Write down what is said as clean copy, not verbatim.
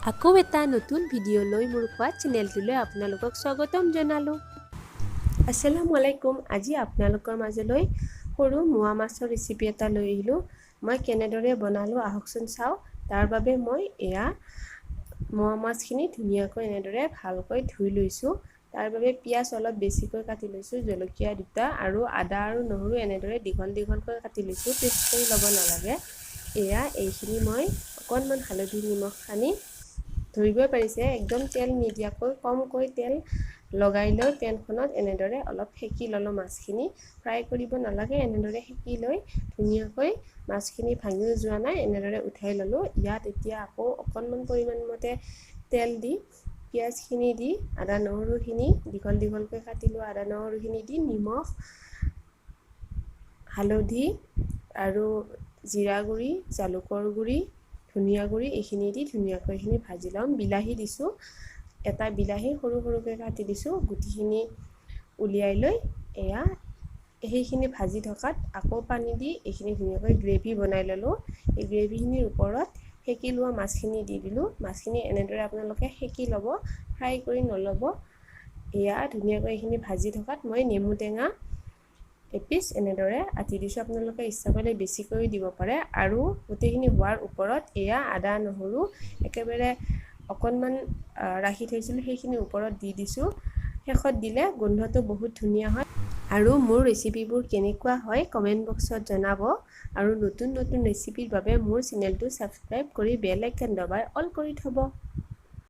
আকৌ এটা নতুন ভিডিঅ' লৈ মোৰ কোৱা চেনেলটোলৈ আপোনালোকক স্বাগতম জনালোঁ। আসসালামু আলাইকুম। আজি আপোনালোকৰ মাজলৈ সৰু মোৱা মাছৰ ৰেচিপি এটা লৈ আহিলোঁ। মই কেনেদৰে বনালোঁ আহকচোন চাওঁ। তাৰ বাবে মই এয়া মোৱা মাছখিনি ধুনীয়াকৈ এনেদৰে ভালকৈ ধুই লৈছোঁ। তাৰ বাবে পিঁয়াজ অলপ বেছিকৈ কাটি লৈছোঁ, জলকীয়া দুটা আৰু আদা আৰু নহৰু এনেদৰে দীঘল দীঘলকৈ কাটি লৈছোঁ। পেষ্ট কৰি ল'ব নালাগে। এইখিনি মই অকণমান হালধি নিমখ সানি ধৰিবই পাৰিছে, একদম তেল নিদিয়াকৈ কমকৈ তেল লগাই লৈ পেনখনত এনেদৰে অলপ সেকি ল'লোঁ। মাছখিনি ফ্ৰাই কৰিব নালাগে, এনেদৰে সেকি লৈ ধুনীয়াকৈ মাছখিনি ভাঙিও যোৱা নাই, এনেদৰে উঠাই ল'লোঁ। ইয়াত এতিয়া আকৌ অকণমান পৰিমাণ মতে তেল দি পিঁয়াজখিনি দি আদা নহৰুখিনি দীঘল দীঘলকৈ কাটি লোৱা আদা নহৰুখিনি দি নিমখ, হালধি আৰু জিৰা গুড়ি, জালুকৰ গুড়ি, ধনিয়া গুড়ি এইখিনি দি ধুনীয়াকৈ এইখিনি ভাজি ল'ম। বিলাহী দিছোঁ, এটা বিলাহী সৰু সৰুকৈ কাটি দিছোঁ। গুটিখিনি উলিয়াই লৈ সেইখিনি ভাজি থকাত আকৌ পানী দি এইখিনি ধুনীয়াকৈ গ্ৰেভি বনাই ল'লোঁ। এই গ্ৰেভিখিনিৰ ওপৰত সেকি লোৱা মাছখিনি দি দিলোঁ। মাছখিনি এনেদৰে আপোনালোকে সেকি ল'ব, ফ্ৰাই কৰি নল'ব। ধুনীয়াকৈ এইখিনি ভাজি থকাত মই নেমু টেঙা এপিচ এনেদৰে আতি দিছোঁ। আপোনালোকে ইচ্ছা কৰিলে বেছিকৈ দিব পাৰে। আৰু গোটেইখিনি হোৱাৰ ওপৰত আদা নহৰু একেবাৰে অকণমান ৰাখি থৈছিলোঁ, সেইখিনি ওপৰত দি দিছোঁ। শেষত দিলে গোন্ধটো বহুত ধুনীয়া হয়। আৰু মোৰ ৰেচিপিবোৰ কেনেকুৱা হয় কমেণ্ট বক্সত জনাব। আৰু নতুন নতুন ৰেচিপিৰ বাবে মোৰ চেনেলটো ছাবস্ক্ৰাইব কৰি বেল আইকন দবাই অল কৰি থ'ব।